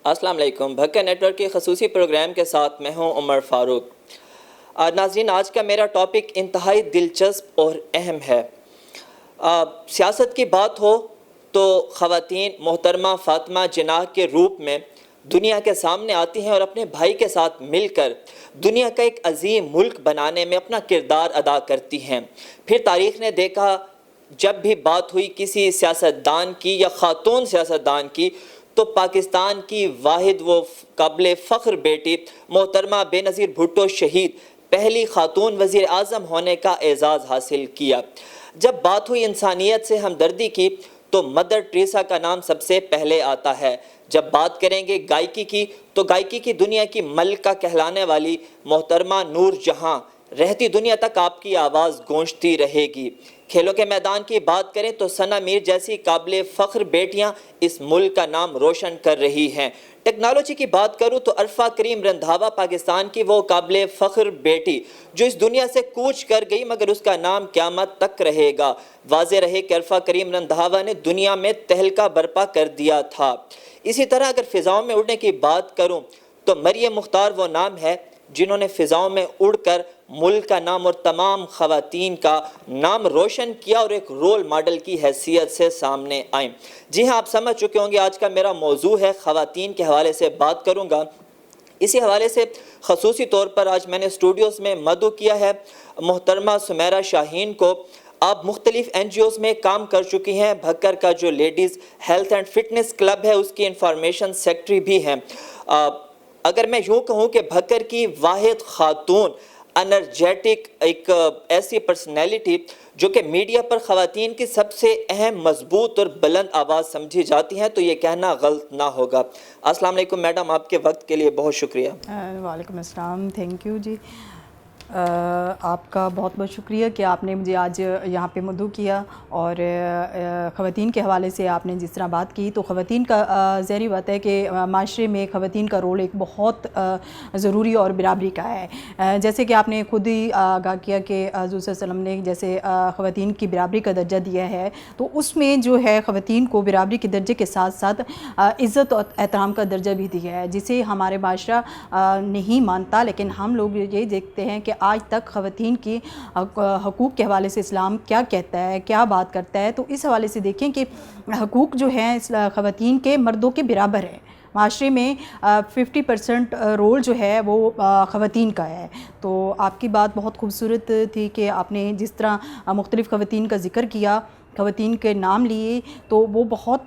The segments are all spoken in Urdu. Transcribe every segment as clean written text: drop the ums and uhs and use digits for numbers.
السلام علیکم. بھکر نیٹ ورک کے خصوصی پروگرام کے ساتھ میں ہوں عمر فاروق. ناظرین، آج کا میرا ٹاپک انتہائی دلچسپ اور اہم ہے. سیاست کی بات ہو تو خواتین محترمہ فاطمہ جناح کے روپ میں دنیا کے سامنے آتی ہیں اور اپنے بھائی کے ساتھ مل کر دنیا کا ایک عظیم ملک بنانے میں اپنا کردار ادا کرتی ہیں. پھر تاریخ نے دیکھا جب بھی بات ہوئی کسی سیاستدان کی یا خاتون سیاستدان کی تو پاکستان کی واحد و قابل فخر بیٹی محترمہ بے نظیر بھٹو شہید پہلی خاتون وزیر اعظم ہونے کا اعزاز حاصل کیا. جب بات ہوئی انسانیت سے ہمدردی کی تو مدر ٹریسا کا نام سب سے پہلے آتا ہے. جب بات کریں گے گائیکی کی تو گائیکی کی دنیا کی ملکہ کہلانے والی محترمہ نور جہاں رہتی دنیا تک آپ کی آواز گونجتی رہے گی. کھیلوں کے میدان کی بات کریں تو ثنا میر جیسی قابل فخر بیٹیاں اس ملک کا نام روشن کر رہی ہیں. ٹیکنالوجی کی بات کروں تو عرفہ کریم رندھاوا پاکستان کی وہ قابل فخر بیٹی جو اس دنیا سے کوچ کر گئی مگر اس کا نام قیامت تک رہے گا. واضح رہے کہ عرفہ کریم رندھاوا نے دنیا میں تہلکہ برپا کر دیا تھا. اسی طرح اگر فضاؤں میں اڑنے کی بات کروں تو مریم مختار وہ نام ہے جنہوں نے فضاؤں میں اڑ کر ملک کا نام اور تمام خواتین کا نام روشن کیا اور ایک رول ماڈل کی حیثیت سے سامنے آئیں. جی ہاں، آپ سمجھ چکے ہوں گے آج کا میرا موضوع ہے خواتین کے حوالے سے بات کروں گا. اسی حوالے سے خصوصی طور پر آج میں نے اسٹوڈیوز میں مدعو کیا ہے محترمہ سمیرہ شاہین کو. آپ مختلف این جی اوز میں کام کر چکی ہیں. بھکر کا جو ladies health and fitness club ہے اس کی انفارمیشن سیکٹری بھی ہیں. اگر میں یوں کہوں کہ بھکر کی واحد خاتون انرجیٹک ایک ایسی پرسنالٹی جو کہ میڈیا پر خواتین کی سب سے اہم مضبوط اور بلند آواز سمجھی جاتی ہیں تو یہ کہنا غلط نہ ہوگا. السلام علیکم میڈم، آپ کے وقت کے لیے بہت شکریہ. وعلیکم السلام. تھینک یو جی. آپ کا بہت بہت شکریہ کہ آپ نے مجھے آج یہاں پہ مدعو کیا اور خواتین کے حوالے سے آپ نے جس طرح بات کی تو خواتین کا ظاہری بات ہے کہ معاشرے میں خواتین کا رول ایک بہت ضروری اور برابری کا ہے. جیسے کہ آپ نے خود ہی آگاہ کیا کہ حضور صلی اللہ علیہ وسلم نے جیسے خواتین کی برابری کا درجہ دیا ہے تو اس میں جو ہے خواتین کو برابری کے درجے کے ساتھ ساتھ عزت اور احترام کا درجہ بھی دیا ہے جسے ہمارے معاشرہ نہیں مانتا. لیکن ہم لوگ یہ دیکھتے ہیں کہ آج تک خواتین کی حقوق کے حوالے سے اسلام کیا کہتا ہے، کیا بات کرتا ہے. تو اس حوالے سے دیکھیں کہ حقوق جو ہیں خواتین کے مردوں کے برابر ہے. معاشرے میں 50% رول جو ہے وہ خواتین کا ہے. تو آپ کی بات بہت خوبصورت تھی کہ آپ نے جس طرح مختلف خواتین کا ذکر کیا، خواتین کے نام لیے تو وہ بہت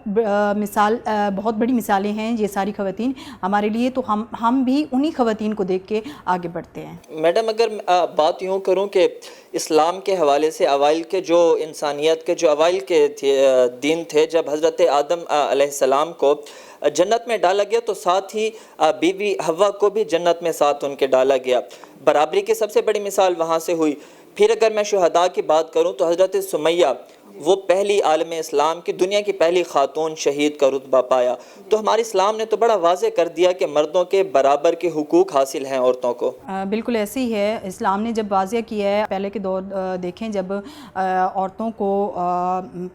بڑی مثالیں ہیں یہ ساری خواتین ہمارے لیے. تو ہم بھی انہی خواتین کو دیکھ کے آگے بڑھتے ہیں. میڈم اگر بات یوں کروں کہ اسلام کے حوالے سے اوائل کے جو انسانیت کے جو اوائل کے دن تھے جب حضرت آدم علیہ السلام کو جنت میں ڈالا گیا تو ساتھ ہی بیوی حوا کو بھی جنت میں ساتھ ان کے ڈالا گیا. برابری کی سب سے بڑی مثال وہاں سے ہوئی. پھر اگر میں شہداء کی بات کروں تو حضرت سمیہ وہ پہلی عالم اسلام کی دنیا کی پہلی خاتون شہید کا رتبہ پایا. تو ہمارے اسلام نے تو بڑا واضح کر دیا کہ مردوں کے برابر کے حقوق حاصل ہیں عورتوں کو. بالکل ایسے ہی ہے. اسلام نے جب واضح کیا ہے، پہلے کے دور دیکھیں جب عورتوں کو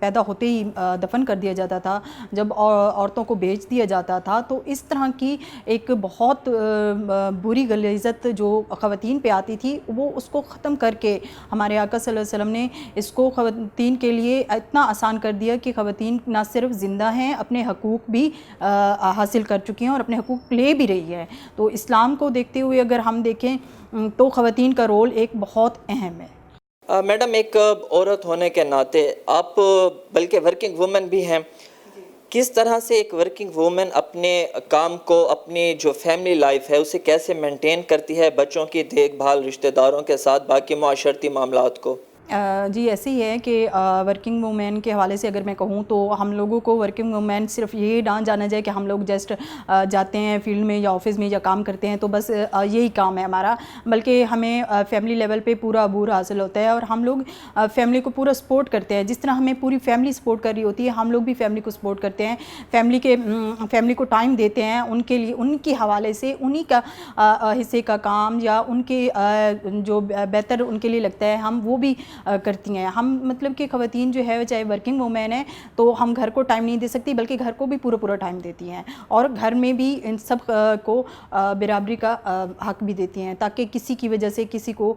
پیدا ہوتے ہی دفن کر دیا جاتا تھا، جب عورتوں کو بیچ دیا جاتا تھا تو اس طرح کی ایک بہت بری غلیظت جو خواتین پہ آتی تھی وہ اس کو ختم کر کے ہمارے آقا صلی اللہ علیہ وسلم نے اس کو خواتین کے لیے اتنا آسان کر دیا کہ خواتین نہ صرف زندہ ہیں، اپنے حقوق بھی حاصل کر چکی ہیں اور اپنے حقوق لے بھی رہی ہے. تو اسلام کو دیکھتے ہوئے اگر ہم دیکھیں تو خواتین کا رول ایک بہت اہم ہے. میڈم ایک عورت ہونے کے ناطے آپ بلکہ ورکنگ وومن بھی ہیں، کس طرح سے ایک ورکنگ وومن اپنے کام کو، اپنی جو فیملی لائف ہے اسے کیسے مینٹین کرتی ہے، بچوں کی دیکھ بھال، رشتہ داروں کے ساتھ باقی معاشرتی معاملات کو؟ جی ایسے ہی ہے کہ ورکنگ وومین کے حوالے سے اگر میں کہوں تو ہم لوگوں کو ورکنگ وومین صرف یہ نہ جانا جائے کہ ہم لوگ جسٹ جاتے ہیں فیلڈ میں یا آفس میں یا کام کرتے ہیں تو بس یہی کام ہے ہمارا، بلکہ ہمیں فیملی لیول پہ پورا عبور حاصل ہوتا ہے اور ہم لوگ فیملی کو پورا سپورٹ کرتے ہیں. جس طرح ہمیں پوری فیملی سپورٹ کر رہی ہوتی ہے ہم لوگ بھی فیملی کو سپورٹ کرتے ہیں، فیملی کو ٹائم دیتے ہیں، ان کے لیے ان کے حوالے سے انہی کا حصے کا کام یا ان کے جو بہتر ان کے لیے لگتا ہے ہم وہ بھی کرتی ہیں. ہم مطلب کہ خواتین جو ہے چاہے ورکنگ وومین ہیں تو ہم گھر کو ٹائم نہیں دے سکتی بلکہ گھر کو بھی پورا ٹائم دیتی ہیں اور گھر میں بھی ان سب کو برابری کا حق بھی دیتی ہیں تاکہ کسی کی وجہ سے کسی کو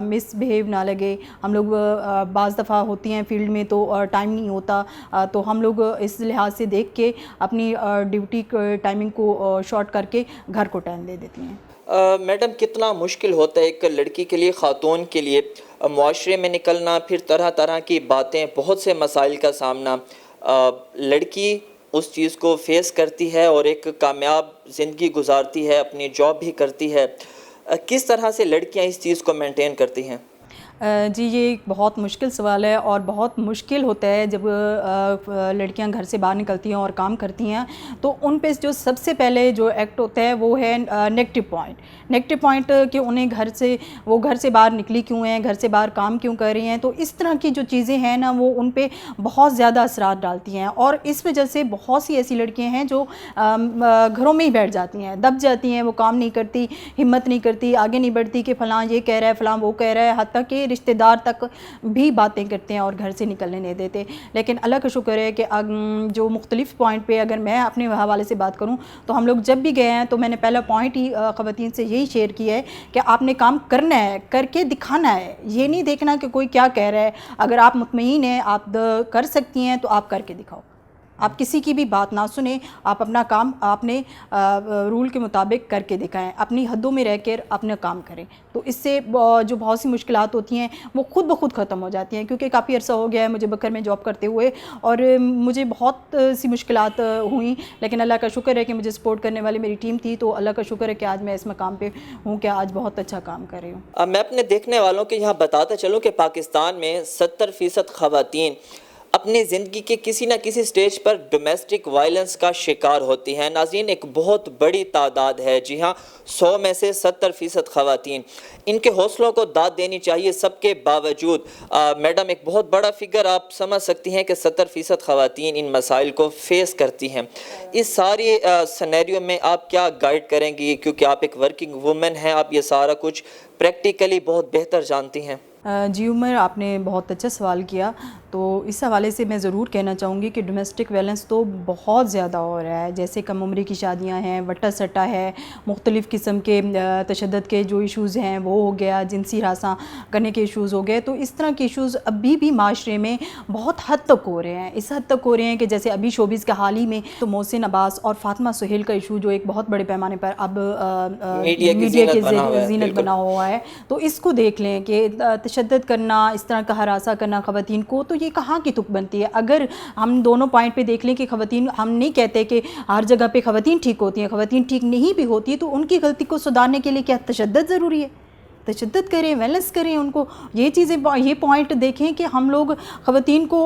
مس بیہیو نہ لگے. ہم لوگ بعض دفعہ ہوتی ہیں فیلڈ میں تو ٹائم نہیں ہوتا تو ہم لوگ اس لحاظ سے دیکھ کے اپنی ڈیوٹی ٹائمنگ کو شارٹ کر کے گھر کو ٹائم دے دیتی ہیں. میڈم کتنا مشکل ہوتا ہے ایک لڑکی کے لیے, خاتون کے لیے معاشرے میں نکلنا, پھر طرح طرح کی باتیں, بہت سے مسائل کا سامنا. لڑکی اس چیز کو فیس کرتی ہے اور ایک کامیاب زندگی گزارتی ہے, اپنی جاب بھی کرتی ہے. کس طرح سے لڑکیاں اس چیز کو مینٹین کرتی ہیں؟ جی یہ ایک بہت مشکل سوال ہے اور بہت مشکل ہوتا ہے جب لڑکیاں گھر سے باہر نکلتی ہیں اور کام کرتی ہیں تو ان پہ جو سب سے پہلے جو ایکٹ ہوتا ہے وہ ہے نیگیٹو پوائنٹ کہ انہیں گھر سے باہر نکلی کیوں ہیں, گھر سے باہر کام کیوں کر رہی ہیں. تو اس طرح کی جو چیزیں ہیں نا وہ ان پہ بہت زیادہ اثرات ڈالتی ہیں اور اس وجہ سے بہت سی ایسی لڑکیاں ہیں جو گھروں میں ہی بیٹھ جاتی ہیں, دب جاتی ہیں, وہ کام نہیں کرتی, ہمت نہیں کرتی, آگے نہیں بڑھتی کہ فلاں یہ کہہ رہا ہے, فلاں وہ کہہ رہا ہے, حتیٰ کہ رشتہ دار تک بھی باتیں کرتے ہیں اور گھر سے نکلنے نہیں دیتے. لیکن اللہ کا شکر ہے کہ جو مختلف پوائنٹ پہ اگر میں اپنے حوالے سے بات کروں تو ہم لوگ جب بھی گئے ہیں تو میں نے پہلا پوائنٹ ہی خواتین سے یہی شیئر کیا ہے کہ آپ نے کام کرنا ہے, کر کے دکھانا ہے, یہ نہیں دیکھنا کہ کوئی کیا کہہ رہا ہے. اگر آپ مطمئن ہیں, آپ کر سکتی ہیں تو آپ کر کے دکھاؤ. آپ کسی کی بھی بات نہ سنیں, آپ اپنا کام آپ نے رول کے مطابق کر کے دکھائیں, اپنی حدوں میں رہ کر اپنا کام کریں. تو اس سے جو بہت سی مشکلات ہوتی ہیں وہ خود بخود ختم ہو جاتی ہیں. کیونکہ کافی عرصہ ہو گیا ہے مجھے بکر میں جاب کرتے ہوئے اور مجھے بہت سی مشکلات ہوئیں, لیکن اللہ کا شکر ہے کہ مجھے سپورٹ کرنے والی میری ٹیم تھی. تو اللہ کا شکر ہے کہ آج میں اس مقام پہ ہوں کہ آج بہت اچھا کام کر رہی ہوں. میں اپنے دیکھنے والوں کے یہاں بتاتا چلوں کہ پاکستان میں 70% خواتین اپنی زندگی کے کسی نہ کسی سٹیج پر ڈومیسٹک وائلنس کا شکار ہوتی ہیں. ناظرین ایک بہت بڑی تعداد ہے, جی ہاں 100 میں سے 70% خواتین. ان کے حوصلوں کو داد دینی چاہیے. سب کے باوجود میڈم ایک بہت بڑا فگر آپ سمجھ سکتی ہیں کہ 70% خواتین ان مسائل کو فیس کرتی ہیں. اس ساری سینیریو میں آپ کیا گائیڈ کریں گی, کیونکہ آپ ایک ورکنگ وومن ہیں, آپ یہ سارا کچھ پریکٹیکلی بہت بہتر جانتی ہیں. جی عمر, آپ نے بہت اچھا سوال کیا. تو اس حوالے سے میں ضرور کہنا چاہوں گی کہ ڈومیسٹک ویلنس تو بہت زیادہ ہو رہا ہے. جیسے کم عمری کی شادیاں ہیں, وٹا سٹا ہے, مختلف قسم کے تشدد کے جو ایشوز ہیں وہ ہو گیا, جنسی ہراساں کرنے کے ایشوز ہو گئے. تو اس طرح کے ایشوز ابھی بھی معاشرے میں بہت حد تک ہو رہے ہیں. اس حد تک ہو رہے ہیں کہ جیسے ابھی شوبز کا حال ہی میں تو محسن عباس اور فاطمہ سہیل کا ایشو جو ایک بہت بڑے پیمانے پر اب میڈیا کے زینت بنا ہوا ہے. تو اس کو دیکھ لیں کہ تشدد کرنا, اس طرح کا ہراساں کرنا خواتین کو, تو یہ کہاں کی تک بنتی ہے. اگر ہم دونوں پوائنٹ پہ دیکھ لیں کہ خواتین, ہم نہیں کہتے کہ ہر جگہ پہ خواتین ٹھیک ہوتی ہیں, خواتین ٹھیک نہیں بھی ہوتی, تو ان کی غلطی کو سدھارنے کے لیے کیا تشدد ضروری ہے؟ تشدد کریں, ویلنس کریں ان کو. یہ چیزیں, یہ پوائنٹ دیکھیں کہ ہم لوگ خواتین کو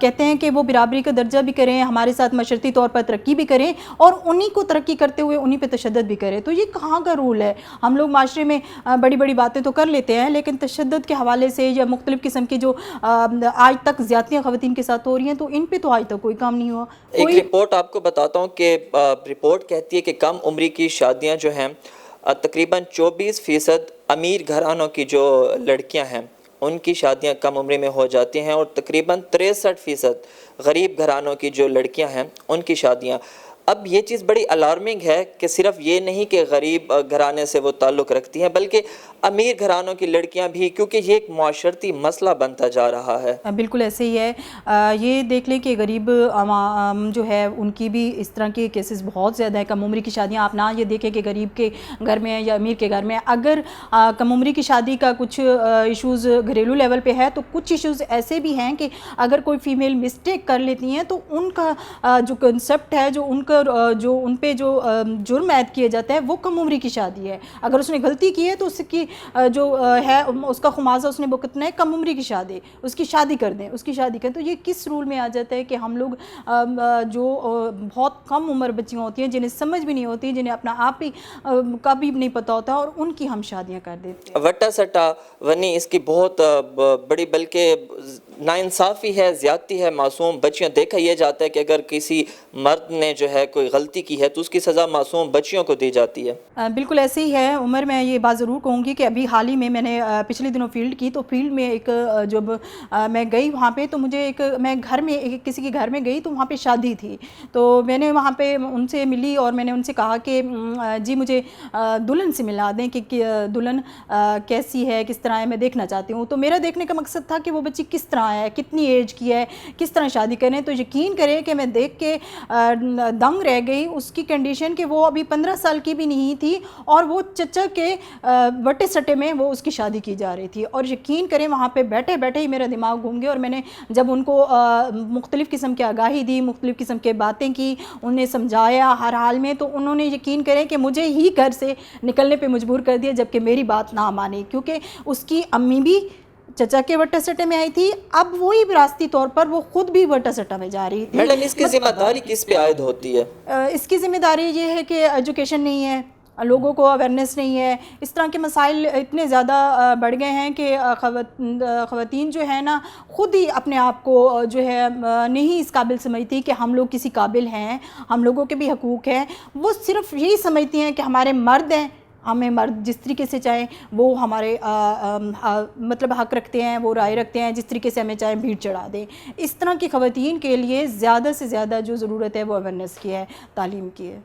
کہتے ہیں کہ وہ برابری کا درجہ بھی کریں, ہمارے ساتھ معاشرتی طور پر ترقی بھی کریں اور انہی کو ترقی کرتے ہوئے انہی پہ تشدد بھی کریں. تو یہ کہاں کا رول ہے؟ ہم لوگ معاشرے میں بڑی بڑی باتیں تو کر لیتے ہیں, لیکن تشدد کے حوالے سے یا مختلف قسم کی جو آج تک زیادتیاں خواتین کے ساتھ ہو رہی ہیں تو ان پہ تو آج تک کوئی کام نہیں ہوا. ایک رپورٹ آپ کو بتاتا ہوں کہ رپورٹ کہتی ہے کہ کم عمری کی شادیاں جو ہیں تقریباً 24% امیر گھرانوں کی جو لڑکیاں ہیں ان کی شادیاں کم عمری میں ہو جاتی ہیں, اور تقریباً 63% غریب گھرانوں کی جو لڑکیاں ہیں ان کی شادیاں. اب یہ چیز بڑی الارمنگ ہے کہ صرف یہ نہیں کہ غریب گھرانے سے وہ تعلق رکھتی ہیں بلکہ امیر گھرانوں کی لڑکیاں بھی, کیونکہ یہ ایک معاشرتی مسئلہ بنتا جا رہا ہے. بالکل ایسے ہی ہے. یہ دیکھ لیں کہ غریب عوام جو ہے ان کی بھی اس طرح کے کیسز بہت زیادہ ہے. کم عمری کی شادیاں, آپ نہ یہ دیکھیں کہ غریب کے گھر میں یا امیر کے گھر میں, اگر کم عمری کی شادی کا کچھ ایشوز گھریلو لیول پہ ہے تو کچھ ایشوز ایسے بھی ہیں کہ اگر کوئی فیمیل مسٹیک کر لیتی ہیں تو ان کا جو کنسپٹ ہے, جو ان پہ جو جرم عائد کیا جاتا ہے وہ کم عمری کی شادی ہے. اگر اس نے غلطی کی ہے تو اس کی جو ہے اس کا خمیازہ اس نے بھگتنا ہے. کم عمری کی شادی, اس کی شادی کر دیں, اس کی شادی کریں. تو یہ کس رول میں آ جاتا ہے کہ ہم لوگ جو بہت کم عمر بچیاں ہوتی ہیں جنہیں سمجھ بھی نہیں ہوتی, جنہیں اپنا آپ ہی کا بھی نہیں پتہ ہوتا, اور ان کی ہم شادیاں کر دیتے ہیں. وٹا سٹا ونی اس کی بہت بڑی بلکہ ناانصافی ہے, زیادتی ہے, معصوم بچیاں. دیکھا یہ جاتا ہے کہ اگر کسی مرد نے جو ہے کوئی غلطی کی ہے تو اس کی سزا معصوم بچیوں کو دی جاتی ہے. بالکل ایسے ہی ہے عمر. میں یہ بات ضرور کہوں گی کہ ابھی حال ہی میں نے پچھلے دنوں فیلڈ کی, تو فیلڈ میں ایک جب میں گئی وہاں پہ, تو مجھے میں گھر میں کسی کے گھر میں گئی تو وہاں پہ شادی تھی. تو میں نے وہاں پہ ان سے ملی اور میں نے ان سے کہا کہ جی مجھے دلہن سے ملا دیں کہ دلہن کیسی ہے, کس طرح ہے, میں دیکھنا چاہتی ہوں. تو میرا دیکھنے کا مقصد تھا کہ وہ بچی کس طرح ہے, کتنی ایج کی ہے, کس طرح شادی کریں. تو یقین کریں کہ میں دیکھ کے دنگ رہ گئی. اس کی کنڈیشن کہ وہ ابھی 15 سال کی بھی نہیں تھی اور وہ چچا کے وٹے سٹے میں وہ اس کی شادی کی جا رہی تھی. اور یقین کریں وہاں پہ بیٹھے بیٹھے ہی میرا دماغ گھوم گیا. اور میں نے جب ان کو مختلف قسم کی آگاہی دی, مختلف قسم کے باتیں کی, انہیں سمجھایا ہر حال میں, تو انہوں نے یقین کریں کہ مجھے ہی گھر سے نکلنے پہ مجبور کر دیا, جبکہ میری بات نہ مانی. کیونکہ اس کی امی بھی چچا کے وٹا سٹے میں آئی تھی, اب وہی براستی طور پر وہ خود بھی وٹا سٹا میں جا رہی تھی. میڈم اس کی ذمہ داری کس پہ عائد ہوتی ہے؟ اس کی ذمہ داری یہ ہے کہ ایجوکیشن نہیں ہے, لوگوں کو اویئرنیس نہیں ہے. اس طرح کے مسائل اتنے زیادہ بڑھ گئے ہیں کہ خواتین جو ہے نا خود ہی اپنے آپ کو جو ہے نہیں اس قابل سمجھتی کہ ہم لوگ کسی قابل ہیں, ہم لوگوں کے بھی حقوق ہیں. وہ صرف یہی سمجھتی ہیں کہ ہمارے مرد ہیں, ہمیں مرد جس طریقے سے چاہیں وہ ہمارے مطلب حق رکھتے ہیں, وہ رائے رکھتے ہیں, جس طریقے سے ہمیں چاہیں بھیڑ چڑھا دیں. اس طرح کی خواتین کے لیے زیادہ سے زیادہ جو ضرورت ہے وہ اویئرنیس کی ہے, تعلیم کی ہے.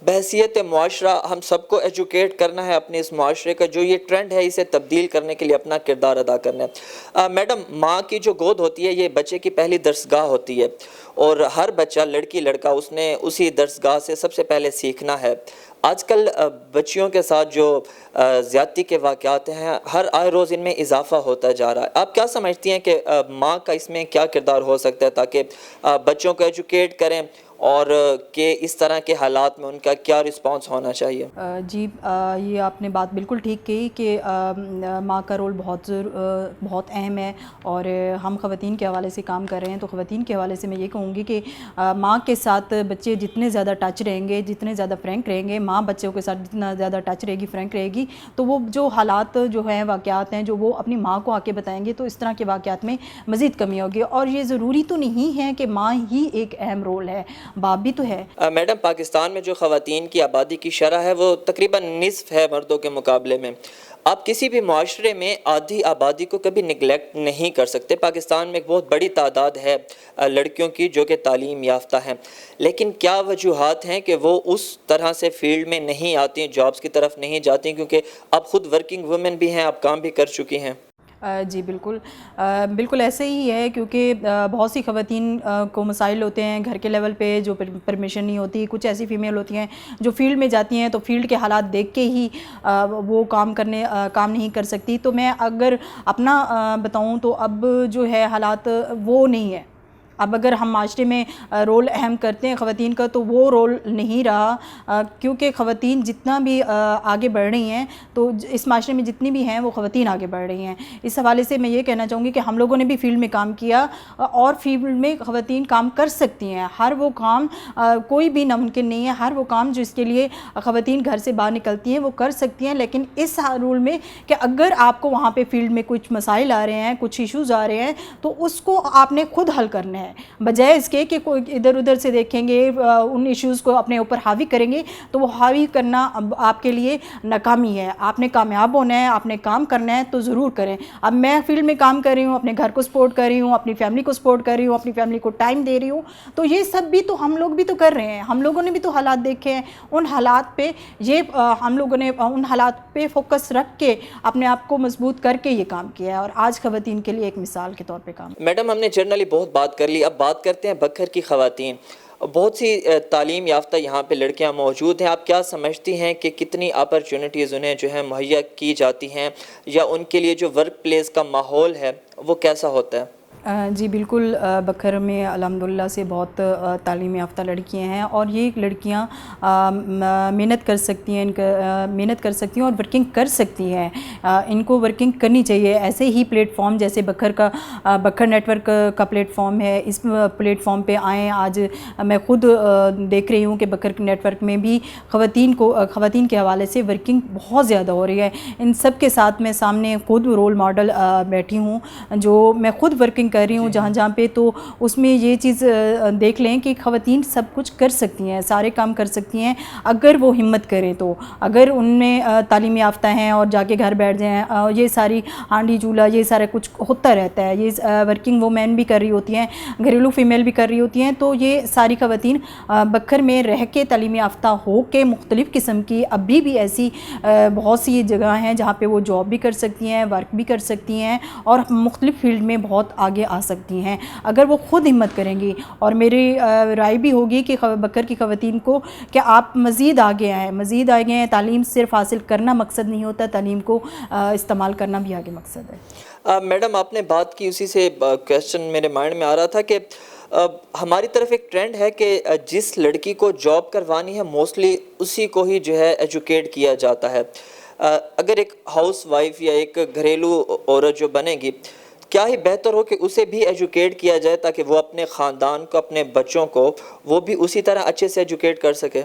بحیثیت معاشرہ ہم سب کو ایجوکیٹ کرنا ہے اپنے اس معاشرے کا جو یہ ٹرینڈ ہے اسے تبدیل کرنے کے لیے اپنا کردار ادا کرنا ہے. میڈم, ماں کی جو گود ہوتی ہے یہ بچے کی پہلی درسگاہ ہوتی ہے, اور ہر بچہ لڑکی لڑکا اس نے اسی درسگاہ سے سب سے پہلے سیکھنا ہے. آج کل بچیوں کے ساتھ جو زیادتی کے واقعات ہیں ہر آئے روز ان میں اضافہ ہوتا جا رہا ہے. آپ کیا سمجھتی ہیں کہ ماں کا اس میں کیا کردار ہو سکتا ہے تاکہ بچوں کو ایجوکیٹ کریں, اور کہ اس طرح کے حالات میں ان کا کیا رسپانس ہونا چاہیے؟ جی یہ آپ نے بات بالکل ٹھیک کہی کہ ماں کا رول بہت اہم ہے. اور ہم خواتین کے حوالے سے کام کر رہے ہیں, تو خواتین کے حوالے سے میں یہ کہوں گی کہ ماں کے ساتھ بچے جتنے زیادہ ٹچ رہیں گے, جتنے زیادہ فرینک رہیں گے, ماں بچوں کے ساتھ جتنا زیادہ ٹچ رہے گی, فرینک رہے گی, تو وہ جو حالات جو ہیں, واقعات ہیں, جو وہ اپنی ماں کو آ کے بتائیں گے, تو اس طرح کے واقعات میں مزید کمی ہوگی. اور یہ ضروری تو نہیں ہے کہ ماں ہی ایک اہم رول ہے, باپ بھی تو ہے. میڈم, پاکستان میں جو خواتین کی آبادی کی شرح ہے وہ تقریباً نصف ہے مردوں کے مقابلے میں. آپ کسی بھی معاشرے میں آدھی آبادی کو کبھی نگلیکٹ نہیں کر سکتے. پاکستان میں ایک بہت بڑی تعداد ہے لڑکیوں کی جو کہ تعلیم یافتہ ہیں, لیکن کیا وجوہات ہیں کہ وہ اس طرح سے فیلڈ میں نہیں آتی, جابز کی طرف نہیں جاتی, کیونکہ اب خود ورکنگ وومن بھی ہیں, آپ کام بھی کر چکی ہیں؟ جی بالکل ایسے ہی ہے, کیونکہ بہت سی خواتین کو مسائل ہوتے ہیں گھر کے لیول پہ جو پرمیشن نہیں ہوتی. کچھ ایسی فیمیل ہوتی ہیں جو فیلڈ میں جاتی ہیں تو فیلڈ کے حالات دیکھ کے ہی وہ کام نہیں کر سکتی. تو میں اگر اپنا بتاؤں تو اب جو ہے حالات وہ نہیں ہے. اب اگر ہم معاشرے میں رول اہم کرتے ہیں خواتین کا تو وہ رول نہیں رہا, کیونکہ خواتین جتنا بھی آگے بڑھ رہی ہیں تو اس معاشرے میں جتنی بھی ہیں وہ خواتین آگے بڑھ رہی ہیں. اس حوالے سے میں یہ کہنا چاہوں گی کہ ہم لوگوں نے بھی فیلڈ میں کام کیا, اور فیلڈ میں خواتین کام کر سکتی ہیں. ہر وہ کام کوئی بھی ناممکن نہیں ہے, ہر وہ کام جو اس کے لیے خواتین گھر سے باہر نکلتی ہیں وہ کر سکتی ہیں. لیکن اس رول میں کہ اگر آپ کو وہاں پہ فیلڈ میں کچھ مسائل آ رہے ہیں, کچھ ایشوز آ رہے ہیں, تو اس کو آپ نے خود حل کرنا ہے, بجائے اس کے کہ کوئی ادھر ادھر سے دیکھیں گے, ان ایشوز کو اپنے اوپر حاوی کریں گے, تو وہ حاوی کرنا آپ کے لیے ناکامی ہے. آپ نے کامیاب ہونا ہے, آپ نے کام کرنا ہے تو ضرور کریں. اب میں فیلڈ میں کام کر رہی ہوں, اپنے گھر کو سپورٹ کر رہی ہوں, اپنی فیملی کو سپورٹ کر رہی ہوں, اپنی فیملی کو ٹائم دے رہی ہوں, تو یہ سب بھی تو ہم لوگ بھی تو کر رہے ہیں. ہم لوگوں نے بھی تو حالات دیکھے ہیں, ان حالات پہ ہم لوگوں نے ان حالات پہ فوکس رکھ کے اپنے آپ کو مضبوط کر کے یہ کام کیا ہے, اور آج خواتین کے لیے ایک مثال کے طور پہ کام. میڈم, ہم نے جنرلی بہت بات کر لی, اب بات کرتے ہیں بکھر کی خواتین. بہت سی تعلیم یافتہ یہاں پہ لڑکیاں موجود ہیں. آپ کیا سمجھتی ہیں کہ کتنی اپرچونٹیز انہیں جو ہے مہیا کی جاتی ہیں, یا ان کے لیے جو ورک پلیس کا ماحول ہے وہ کیسا ہوتا ہے؟ جی بالکل, بکھر میں الحمدللہ سے بہت تعلیم یافتہ لڑکیاں ہیں, اور یہ لڑکیاں محنت کر سکتی ہیں اور ورکنگ کر سکتی ہیں. ان کو ورکنگ کرنی چاہیے. ایسے ہی پلیٹ فارم جیسے بکھر نیٹ ورک کا پلیٹ فارم ہے, اس پلیٹ فارم پہ آئیں. آج میں خود دیکھ رہی ہوں کہ بکھر نیٹ ورک میں بھی خواتین کے حوالے سے ورکنگ بہت زیادہ ہو رہی ہے. ان سب کے ساتھ میں سامنے خود رول ماڈل بیٹھی ہوں, جو میں خود ورکنگ کر رہی ہوں جہاں جہاں پہ، تو اس میں یہ چیز دیکھ لیں کہ خواتین سب کچھ کر سکتی ہیں، سارے کام کر سکتی ہیں اگر وہ ہمت کریں تو. اگر ان میں تعلیم یافتہ ہیں اور جا کے گھر بیٹھ جائیں، یہ ساری ہانڈی چولہا یہ سارا کچھ ہوتا رہتا ہے، یہ ورکنگ وومین بھی کر رہی ہوتی ہیں، گھریلو فیمیل بھی کر رہی ہوتی ہیں، تو یہ ساری خواتین بکھر میں رہ کے تعلیم یافتہ ہو کے مختلف قسم کی ابھی بھی ایسی بہت سی جگہ ہیں جہاں پہ وہ جاب بھی کر سکتی ہیں، ورک بھی کر سکتی ہیں اور مختلف فیلڈ میں بہت آگے آ سکتی ہیں اگر وہ خود ہمت کریں گی. اور میری رائے بھی ہوگی کہ بکر کی خواتین کو کہ آپ مزید آگے آئیں، مزید آگے ہیں. تعلیم صرف حاصل کرنا مقصد نہیں ہوتا، تعلیم کو استعمال کرنا بھی آگے مقصد ہے. میڈم آپ نے بات کی، اسی سے کویسچن میرے مائنڈ میں آ رہا تھا کہ ہماری طرف ایک ٹرینڈ ہے کہ جس لڑکی کو جاب کروانی ہے موسٹلی اسی کو ہی جو ہے ایجوکیٹ کیا جاتا ہے. اگر ایک ہاؤس وائف یا ایک گھریلو عورت جو بنے گی، کیا ہی بہتر ہو کہ اسے بھی ایجوکیٹ کیا جائے تاکہ وہ اپنے خاندان کو، اپنے بچوں کو وہ بھی اسی طرح اچھے سے ایجوکیٹ کر سکے.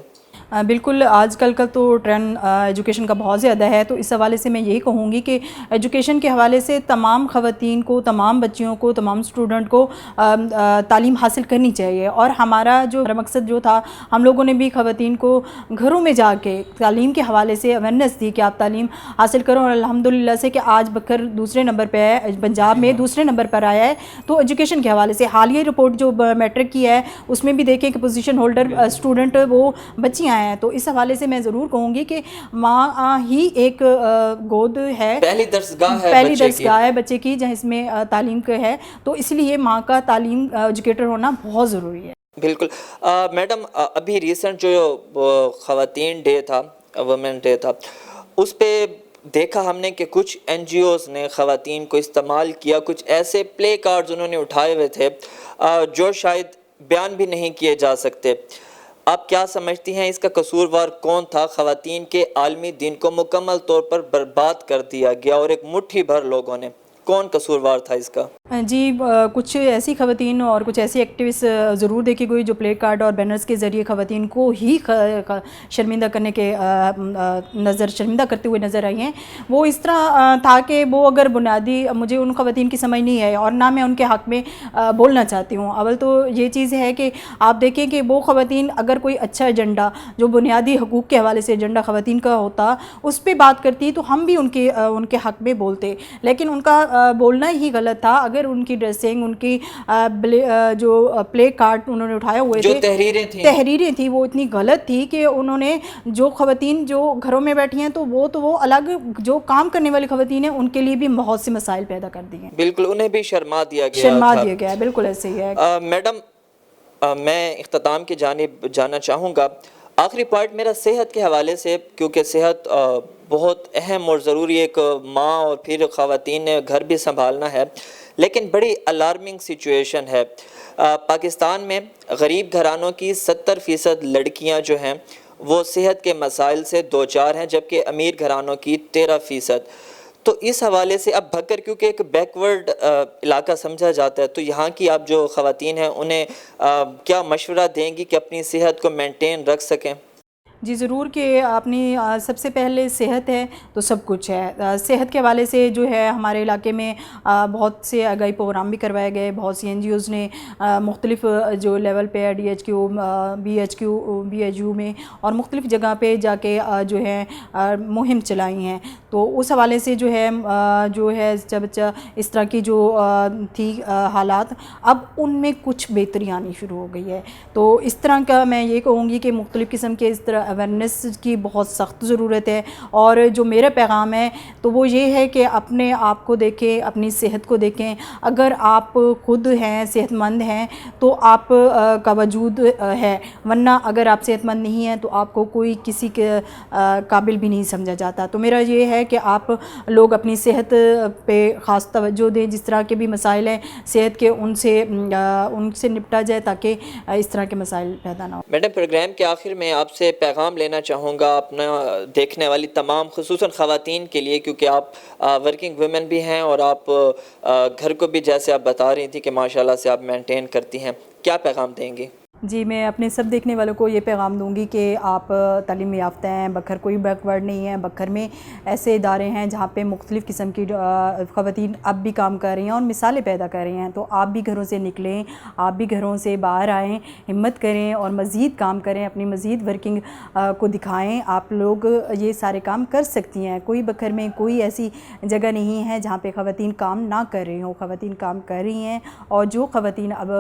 بالکل، آج کل کا تو ٹرینڈ ایجوکیشن کا بہت زیادہ ہے، تو اس حوالے سے میں یہی کہوں گی کہ ایجوکیشن کے حوالے سے تمام خواتین کو، تمام بچیوں کو، تمام اسٹوڈنٹ کو تعلیم حاصل کرنی چاہیے. اور ہمارا جو مقصد جو تھا، ہم لوگوں نے بھی خواتین کو گھروں میں جا کے تعلیم کے حوالے سے اویئرنیس دی کہ آپ تعلیم حاصل کرو، اور الحمدللہ سے کہ آج بکر دوسرے نمبر پہ ہے، پنجاب میں دوسرے نمبر پر آیا ہے. تو ایجوکیشن کے حوالے سے حالیہ رپورٹ جو میٹرک کی ہے اس میں بھی دیکھیں کہ پوزیشن ہولڈر اسٹوڈنٹ وہ بچیاں ہیں. تو اس حوالے سے میں ضرور کہوں گی کہ ماں ہی ایک گود ہے، پہلی درسگاہ ہے بچے کی جہاں اس میں تعلیم کا ہے. تو اس لیے ماں کا تعلیم ایجوکیٹر ہونا بہت ضروری ہے. بالکل. میڈم ابھی ریسنٹ جو خواتین ڈے تھا، وومن ڈے تھا، اس پہ دیکھا ہم نے کہ کچھ این جی اوز نے خواتین کو استعمال کیا، کچھ ایسے پلے کارڈز انہوں نے اٹھائے ہوئے تھے جو شاید بیان بھی نہیں کیے جا سکتے. آپ کیا سمجھتی ہیں اس کا قصوروار کون تھا؟ خواتین کے عالمی دن کو مکمل طور پر برباد کر دیا گیا اور ایک مٹھی بھر لوگوں نے، کون قصوروار تھا اس کا؟ جی، کچھ ایسی خواتین اور کچھ ایسی ایکٹیوسٹ ضرور دیکھی گئی جو پلے کارڈ اور بینرز کے ذریعے خواتین کو ہی شرمندہ کرنے کے شرمندہ کرتے ہوئے نظر آئی ہیں. وہ اس طرح تھا کہ وہ اگر بنیادی، مجھے ان خواتین کی سمجھ نہیں ہے اور نہ میں ان کے حق میں بولنا چاہتی ہوں. اول تو یہ چیز ہے کہ آپ دیکھیں کہ وہ خواتین اگر کوئی اچھا ایجنڈا جو بنیادی حقوق کے حوالے سے ایجنڈا خواتین کا ہوتا اس پہ بات کرتی تو ہم بھی ان کے حق میں بولتے، لیکن ان کا بولنا ہی غلط تھا. اگر ان کی ڈریسنگ، ان کی جو پلے کارڈ انہوں نے اٹھائے ہوئے جو تھے، تحریریں تھیں، وہ اتنی غلط تھی کہ انہوں نے جو خواتین جو گھروں میں بیٹھی ہیں تو وہ الگ، جو کام کرنے والی خواتین ہیں ان کے لیے بھی بہت سے مسائل پیدا کر دیے ہیں. بالکل، انہیں بھی شرما دیا گیا ہے. بالکل ایسے ہی ہے. میڈم میں اختتام کی جانب جانا چاہوں گا. آخری پوائنٹ میرا صحت کے حوالے سے، کیونکہ صحت بہت اہم اور ضروری، ایک ماں اور پھر خواتین نے گھر بھی سنبھالنا ہے، لیکن بڑی الارمنگ سچویشن ہے. پاکستان میں غریب گھرانوں کی 70% لڑکیاں جو ہیں وہ صحت کے مسائل سے دوچار ہیں، جبکہ امیر گھرانوں کی 13%. تو اس حوالے سے اب بھکر کیونکہ ایک بیکورڈ علاقہ سمجھا جاتا ہے، تو یہاں کی آپ جو خواتین ہیں انہیں کیا مشورہ دیں گی کہ اپنی صحت کو مینٹین رکھ سکیں؟ جی ضرور، کہ اپنی سب سے پہلے صحت ہے تو سب کچھ ہے. صحت کے حوالے سے جو ہے ہمارے علاقے میں بہت سے آگاہی پروگرام بھی کروائے گئے. بہت سی این جی اوز نے مختلف جو لیول پہ D H Q, B H U میں اور مختلف جگہ پہ جا کے جو ہے مہم چلائی ہیں. تو اس حوالے سے جو ہے جب اس طرح کی جو تھی حالات، اب ان میں کچھ بہتری آنی شروع ہو گئی ہے. تو اس طرح کا میں یہ کہوں گی کہ مختلف قسم کے اس طرح اویئرنیس کی بہت سخت ضرورت ہے. اور جو میرا پیغام ہے تو وہ یہ ہے کہ اپنے آپ کو دیکھیں، اپنی صحت کو دیکھیں. اگر آپ خود ہیں، صحت مند ہیں تو آپ کا وجود ہے، ورنہ اگر آپ صحت مند نہیں ہیں تو آپ کو کوئی کسی کے قابل بھی نہیں سمجھا جاتا. تو میرا یہ ہے کہ آپ لوگ اپنی صحت پہ خاص توجہ دیں. جس طرح کے بھی مسائل ہیں صحت کے، ان سے نپٹا جائے تاکہ اس طرح کے مسائل پیدا نہ ہوں. میڈم، پروگرام کے آخر میں آپ سے پیغام لینا چاہوں گا اپنا دیکھنے والی تمام خصوصاً خواتین کے لیے، کیونکہ آپ ورکنگ ویمن بھی ہیں اور آپ گھر کو بھی جیسے آپ بتا رہی تھی کہ ماشاءاللہ سے آپ مینٹین کرتی ہیں، کیا پیغام دیں گی؟ جی میں اپنے سب دیکھنے والوں کو یہ پیغام دوں گی کہ آپ تعلیم یافتہ ہیں، بکھر کوئی بیکورڈ نہیں ہے، بکھر میں ایسے ادارے ہیں جہاں پہ مختلف قسم کی خواتین اب بھی کام کر رہی ہیں اور مثالیں پیدا کر رہی ہیں، تو آپ بھی گھروں سے نکلیں، آپ بھی گھروں سے باہر آئیں، ہمت کریں اور مزید کام کریں، اپنی مزید ورکنگ کو دکھائیں۔ آپ لوگ یہ سارے کام کر سکتی ہیں، کوئی بکھر میں کوئی ایسی جگہ نہیں ہے جہاں پہ خواتین کام نہ کر رہی ہوں، خواتین کام کر رہی ہیں، اور جو خواتین اب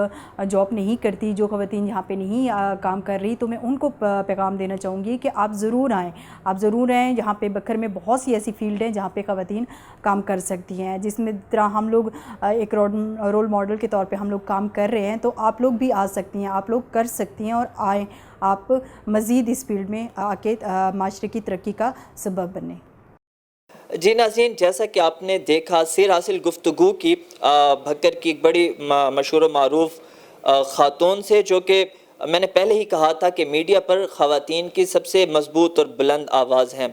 جاب نہیں کرتی، جو خواتین یہاں پہ نہیں کام کر رہی، تو میں ان کو پیغام دینا چاہوں گی کہ آپ ضرور آئیں، آپ ضرور آئیں۔ یہاں پہ بکھر میں بہت سی ایسی فیلڈ ہیں جہاں پہ خواتین کام کر سکتی ہیں، جس میں طرح ہم لوگ ایک رول ماڈل کے طور پہ ہم لوگ کام کر رہے ہیں، تو آپ لوگ بھی آ سکتی ہیں، آپ لوگ کر سکتی ہیں، اور آئیں، آپ مزید اس فیلڈ میں آ کے معاشرے کی ترقی کا سبب بنیں۔ جی ناظرین، جیسا کہ آپ نے دیکھا سیر حاصل گفتگو کی بھکر کی ایک بڑی مشہور و معروف خاتون سے، جو کہ میں نے پہلے ہی کہا تھا کہ میڈیا پر خواتین کی سب سے مضبوط اور بلند آواز ہیں۔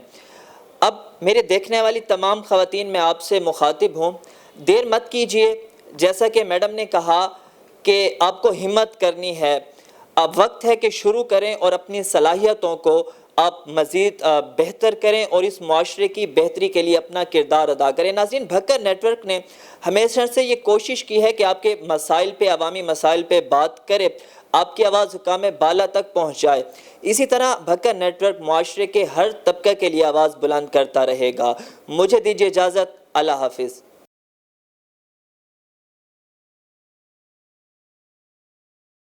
اب میرے دیکھنے والی تمام خواتین میں آپ سے مخاطب ہوں، دیر مت کیجئے، جیسا کہ میڈم نے کہا کہ آپ کو ہمت کرنی ہے، اب وقت ہے کہ شروع کریں اور اپنی صلاحیتوں کو آپ مزید بہتر کریں اور اس معاشرے کی بہتری کے لیے اپنا کردار ادا کریں۔ ناظرین، بھکر نیٹ ورک نے ہمیشہ سے یہ کوشش کی ہے کہ آپ کے مسائل پہ، عوامی مسائل پہ بات کرے، آپ کی آواز حکام بالا تک پہنچ جائے۔ اسی طرح بھکر نیٹ ورک معاشرے کے ہر طبقہ کے لیے آواز بلند کرتا رہے گا۔ مجھے دیجیے اجازت، اللہ حافظ۔